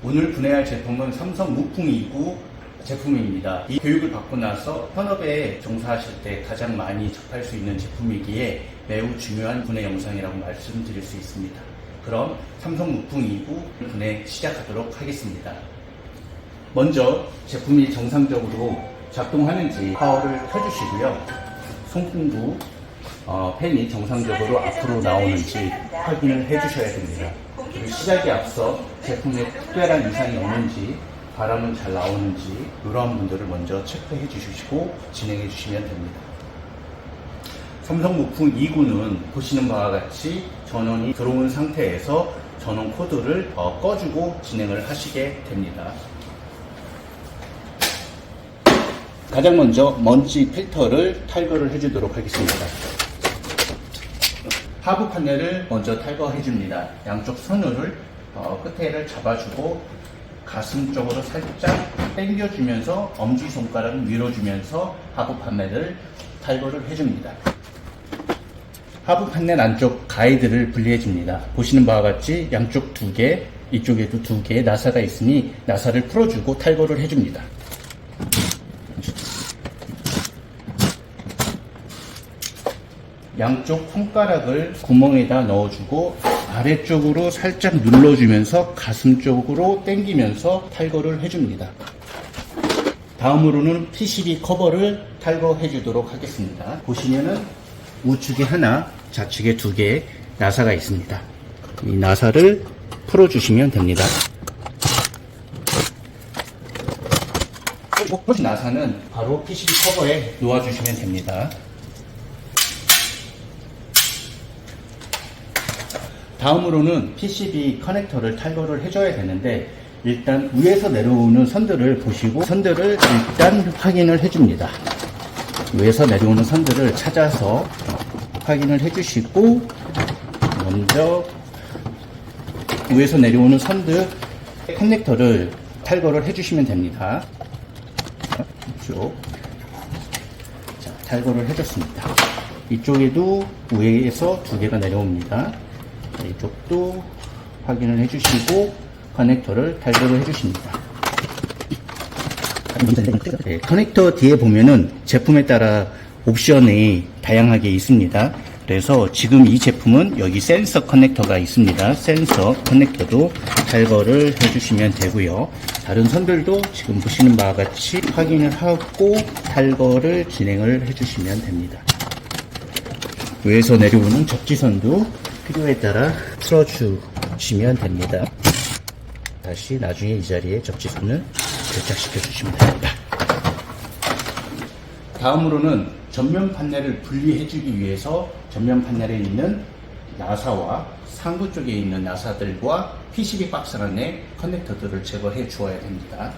오늘 분해할 제품은 삼성 무풍 2구 제품입니다. 이 교육을 받고 나서 현업에 종사하실 때 가장 많이 접할 수 있는 제품이기에 매우 중요한 분해 영상이라고 말씀드릴 수 있습니다. 그럼 삼성 무풍 2구 분해 시작하도록 하겠습니다. 먼저 제품이 정상적으로 작동하는지 파워를 켜주시고요. 송풍구 팬이 정상적으로 앞으로 나오는지 확인을 해주셔야 됩니다. 그리고 시작에 앞서 제품에 특별한 이상이 없는지, 바람은 잘 나오는지 이러한 분들을 먼저 체크해 주시고 진행해 주시면 됩니다. 삼성 무풍 2구는 보시는 바와 같이 전원이 들어온 상태에서 전원 코드를 꺼주고 진행을 하시게 됩니다. 가장 먼저 먼지 필터를 탈거를 해주도록 하겠습니다. 하부 판넬을 먼저 탈거해 줍니다. 양쪽 선을 끝에를 잡아주고 가슴 쪽으로 살짝 당겨주면서 엄지손가락을 밀어주면서 하부 판넬을 탈거를 해줍니다. 하부 판넬 안쪽 가이드를 분리해 줍니다. 보시는 바와 같이 양쪽 2개, 이쪽에도 2개의 나사가 있으니 나사를 풀어주고 탈거를 해줍니다. 양쪽 손가락을 구멍에다 넣어주고 아래쪽으로 살짝 눌러주면서 가슴 쪽으로 당기면서 탈거를 해줍니다. 다음으로는 PCB 커버를 탈거해 주도록 하겠습니다. 보시면은 우측에 하나, 좌측에 2개의 나사가 있습니다. 이 나사를 풀어주시면 됩니다. 나사는 바로 PCB 커버에 놓아주시면 됩니다. 다음으로는 PCB 커넥터를 탈거를 해줘야 되는데 일단 위에서 내려오는 선들을 보시고 선들을 일단 확인을 해줍니다. 위에서 내려오는 선들을 찾아서 확인을 해주시고 먼저 위에서 내려오는 선들 커넥터를 탈거를 해주시면 됩니다. 이쪽 자, 탈거를 해줬습니다. 이쪽에도 위에서 2개가 내려옵니다. 이쪽도 확인을 해주시고 커넥터를 탈거를 해주십니다. 네, 커넥터 뒤에 보면은 제품에 따라 옵션이 다양하게 있습니다. 그래서 지금 이 제품은 여기 센서 커넥터가 있습니다. 센서 커넥터도 탈거를 해주시면 되고요. 다른 선들도 지금 보시는 바와 같이 확인을 하고 탈거를 진행을 해주시면 됩니다. 위에서 내려오는 접지선도 필요에 따라 풀어주시면 됩니다. 다시 나중에 이 자리에 접지선을 결착시켜 주시면 됩니다. 다음으로는 전면 판넬을 분리해 주기 위해서 전면 판넬에 있는 나사와 상부 쪽에 있는 나사들과 PCB 박스 안에 커넥터들을 제거해 주어야 됩니다.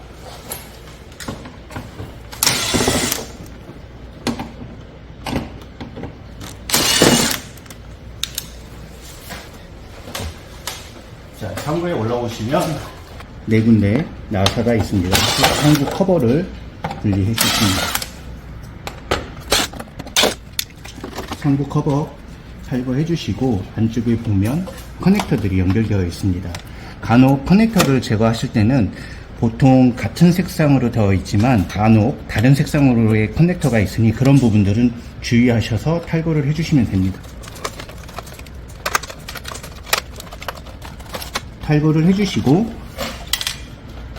자, 상부에 올라오시면 4군데 나사가 있습니다. 상부 커버를 분리해 주십니다. 상부 커버 탈거해 주시고 안쪽에 보면 커넥터들이 연결되어 있습니다. 간혹 커넥터를 제거하실 때는 보통 같은 색상으로 되어 있지만 간혹 다른 색상으로의 커넥터가 있으니 그런 부분들은 주의하셔서 탈거를 해주시면 됩니다. 탈거를 해주시고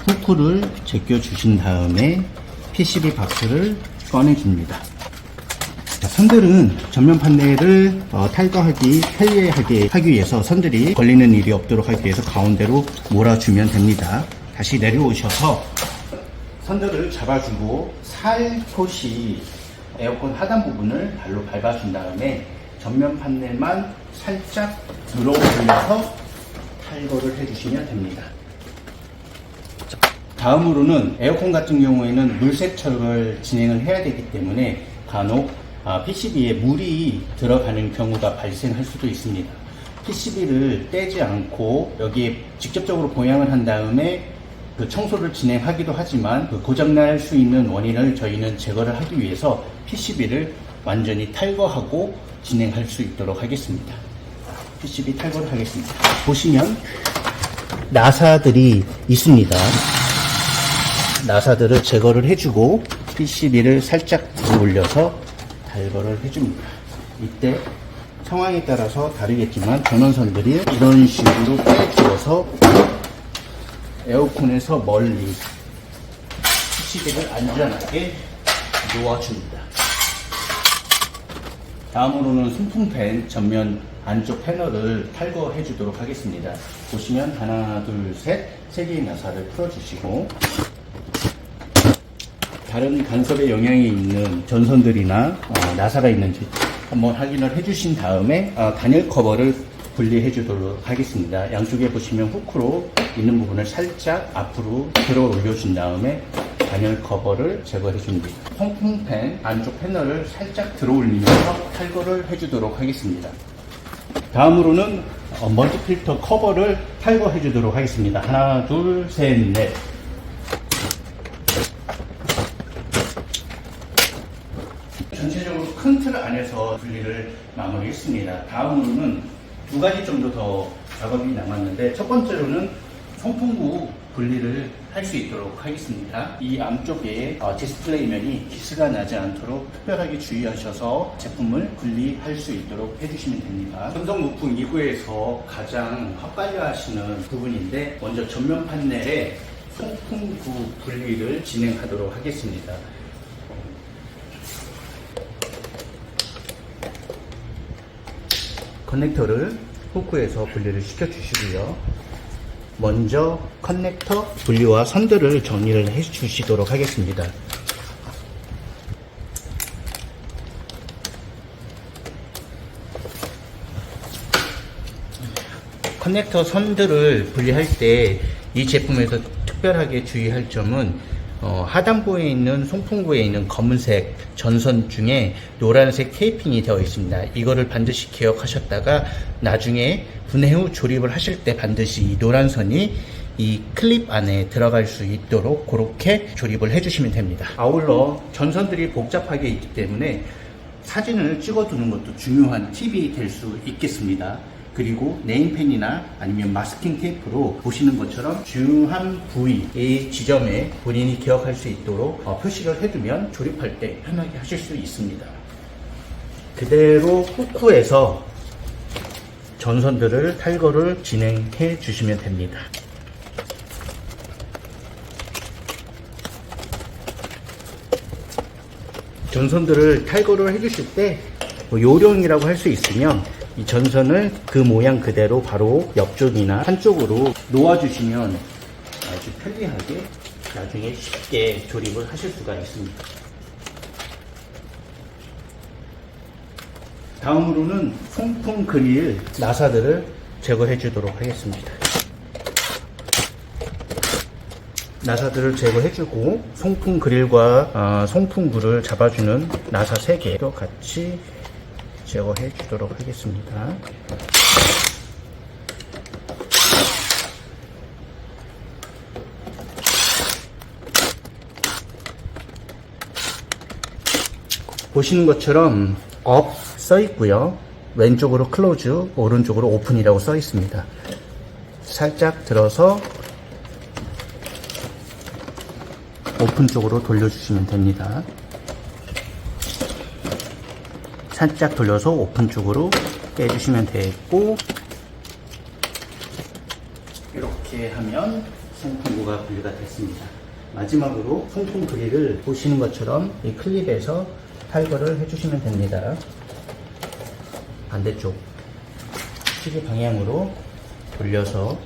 후크를 제껴 주신 다음에 PCB 박스를 꺼내줍니다. 선들은 전면 판넬을 탈거하기 편리하게 하기 위해서 선들이 걸리는 일이 없도록 하기 위해서 가운데로 몰아주면 됩니다. 다시 내려오셔서 선들을 잡아주고 살포시 에어컨 하단 부분을 발로 밟아준 다음에 전면 판넬만 살짝 들어올려서 탈거를 해주시면 됩니다. 다음으로는 에어컨 같은 경우에는 물 세척을 진행을 해야 되기 때문에 간혹 PCB에 물이 들어가는 경우가 발생할 수도 있습니다. PCB를 떼지 않고 여기에 직접적으로 보양을 한 다음에 그 청소를 진행하기도 하지만 그 고장날 수 있는 원인을 저희는 제거를 하기 위해서 PCB를 완전히 탈거하고 진행할 수 있도록 하겠습니다. PCB 탈거를 하겠습니다. 보시면 나사들이 있습니다. 나사들을 제거를 해주고 PCB를 살짝 들어 올려서 달거를 해줍니다. 이때 상황에 따라서 다르겠지만 전원선들이 이런 식으로 빼주어서 에어컨에서 멀리 PCB를 안전하게 놓아줍니다. 다음으로는 송풍팬 전면 안쪽 패널을 탈거해 주도록 하겠습니다. 보시면 하나, 둘, 셋, 세 개의 나사를 풀어주시고 다른 간섭에 영향이 있는 전선들이나 나사가 있는지 한번 확인을 해주신 다음에 단열 커버를 분리해 주도록 하겠습니다. 양쪽에 보시면 후크로 있는 부분을 살짝 앞으로 들어 올려준 다음에 단열 커버를 제거해 줍니다. 송풍팬 안쪽 패널을 살짝 들어 올리면서 탈거를 해 주도록 하겠습니다. 다음으로는 먼지 필터 커버를 탈거해 주도록 하겠습니다. 하나, 둘, 셋, 넷. 전체적으로 큰 틀 안에서 분리를 마무리했습니다. 다음으로는 두 가지 정도 더 작업이 남았는데, 첫 번째로는 송풍구 분리를 할 수 있도록 하겠습니다. 이 앞쪽에 디스플레이면이 기스가 나지 않도록 특별하게 주의하셔서 제품을 분리할 수 있도록 해주시면 됩니다. 전선 부품 2부에서 가장 헛갈려 하시는 부분인데, 먼저 전면 판넬에 송풍구 분리를 진행하도록 하겠습니다. 커넥터를 후크에서 분리를 시켜 주시고요. 먼저 커넥터 분리와 선들을 정리를 해 주시도록 하겠습니다. 커넥터 선들을 분리할 때 이 제품에서 특별하게 주의할 점은 하단부에 있는 송풍구에 있는 검은색 전선 중에 노란색 테이핑이 되어 있습니다. 이거를 반드시 기억하셨다가 나중에 분해 후 조립을 하실 때 반드시 이 노란 선이 이 클립 안에 들어갈 수 있도록 그렇게 조립을 해주시면 됩니다. 아울러 전선들이 복잡하게 있기 때문에 사진을 찍어두는 것도 중요한 팁이 될 수 있겠습니다. 그리고 네임펜이나 아니면 마스킹 테이프로 보시는 것처럼 중요한 부위의 지점에 본인이 기억할 수 있도록 표시를 해두면 조립할 때 편하게 하실 수 있습니다. 그대로 후크에서 전선들을 탈거를 진행해 주시면 됩니다. 전선들을 탈거를 해 주실 때 요령이라고 할 수 있으면 이 전선을 그 모양 그대로 바로 옆쪽이나 한쪽으로 놓아주시면 아주 편리하게 나중에 쉽게 조립을 하실 수가 있습니다. 다음으로는 송풍 그릴 나사들을 제거해 주도록 하겠습니다. 나사들을 제거해주고 송풍 그릴과 송풍구를 잡아주는 나사 3개도 같이 제거해 주도록 하겠습니다. 보시는 것처럼 업 써 있고요. 왼쪽으로 클로즈, 오른쪽으로 오픈이라고 써 있습니다. 살짝 들어서 오픈 쪽으로 돌려주시면 됩니다. 살짝 돌려서 오픈 쪽으로 빼주시면 되고, 이렇게 하면 송풍구가 분리가 됐습니다. 마지막으로 송풍 그릴을 보시는 것처럼 이 클립에서 탈거를 해주시면 됩니다. 반대쪽 시계 방향으로 돌려서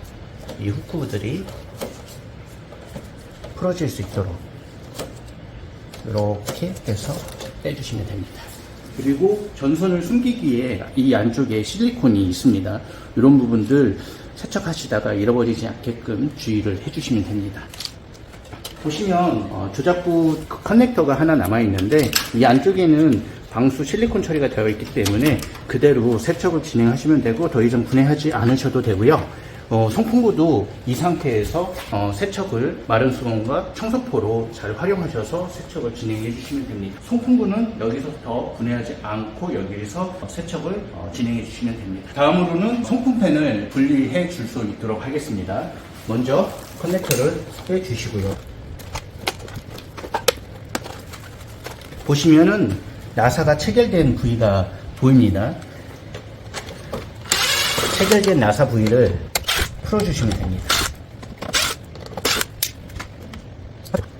이 후크들이 풀어질 수 있도록 이렇게 해서 빼주시면 됩니다. 그리고 전선을 숨기기 위해 이 안쪽에 실리콘이 있습니다. 이런 부분들 세척하시다가 잃어버리지 않게끔 주의를 해주시면 됩니다. 보시면 조작부 커넥터가 하나 남아있는데 이 안쪽에는 방수 실리콘 처리가 되어 있기 때문에 그대로 세척을 진행하시면 되고 더 이상 분해하지 않으셔도 되고요. 송풍구도 이 상태에서 세척을 마른 수건과 청소포로 잘 활용하셔서 세척을 진행해 주시면 됩니다. 송풍구는 여기서부터 분해하지 않고 여기에서 세척을 진행해 주시면 됩니다. 다음으로는 송풍팬을 분리해 줄 수 있도록 하겠습니다. 먼저 커넥터를 빼주시고요. 보시면은 나사가 체결된 부위가 보입니다. 체결된 나사 부위를 풀어주시면 됩니다.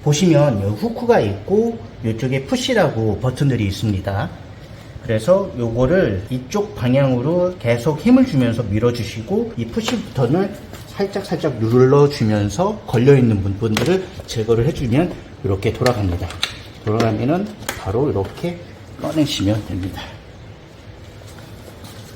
보시면 여기 후크가 있고 이쪽에 푸시라고 버튼들이 있습니다. 그래서 요거를 이쪽 방향으로 계속 힘을 주면서 밀어주시고 이 푸시 버튼을 살짝 눌러주면서 걸려있는 부분들을 제거를 해주면 이렇게 돌아갑니다. 돌아가면은 바로 이렇게 꺼내시면 됩니다.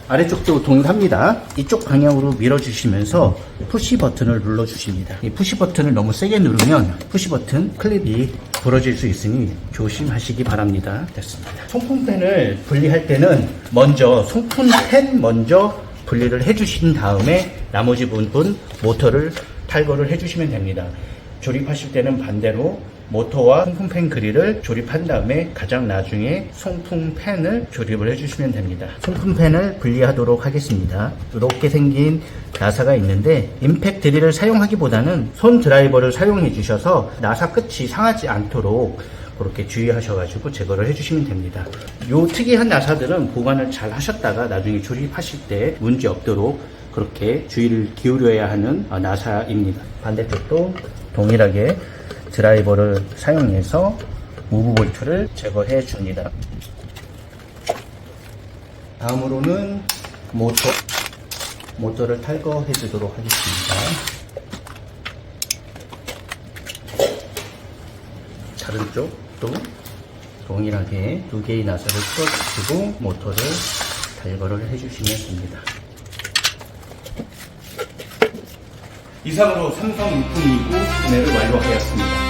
아래쪽도 동일합니다. 이쪽 방향으로 밀어주시면서 푸시 버튼을 눌러주십니다. 이 푸시 버튼을 너무 세게 누르면 푸시 버튼 클립이 부러질 수 있으니 조심하시기 바랍니다. 됐습니다. 송풍팬을 분리할 때는 먼저 송풍팬 먼저 분리를 해주신 다음에 나머지 부분 모터를 탈거를 해주시면 됩니다. 조립하실 때는 반대로 모터와 송풍팬 그릴을 조립한 다음에 가장 나중에 송풍팬을 조립을 해주시면 됩니다. 송풍팬을 분리하도록 하겠습니다. 이렇게 생긴 나사가 있는데 임팩 드릴을 사용하기보다는 손 드라이버를 사용해 주셔서 나사 끝이 상하지 않도록 그렇게 주의하셔가지고 제거를 해주시면 됩니다. 요 특이한 나사들은 보관을 잘 하셨다가 나중에 조립하실 때 문제 없도록 그렇게 주의를 기울여야 하는 나사입니다. 반대쪽도 동일하게 드라이버를 사용해서 무브 볼트를 제거해 줍니다. 다음으로는 모터를 탈거해 주도록 하겠습니다. 다른 쪽도 동일하게 두 개의 나사를 풀어주시고 모터를 탈거를 해주시면 됩니다. 이상으로 삼성 6분 2구 구매를 완료하였습니다.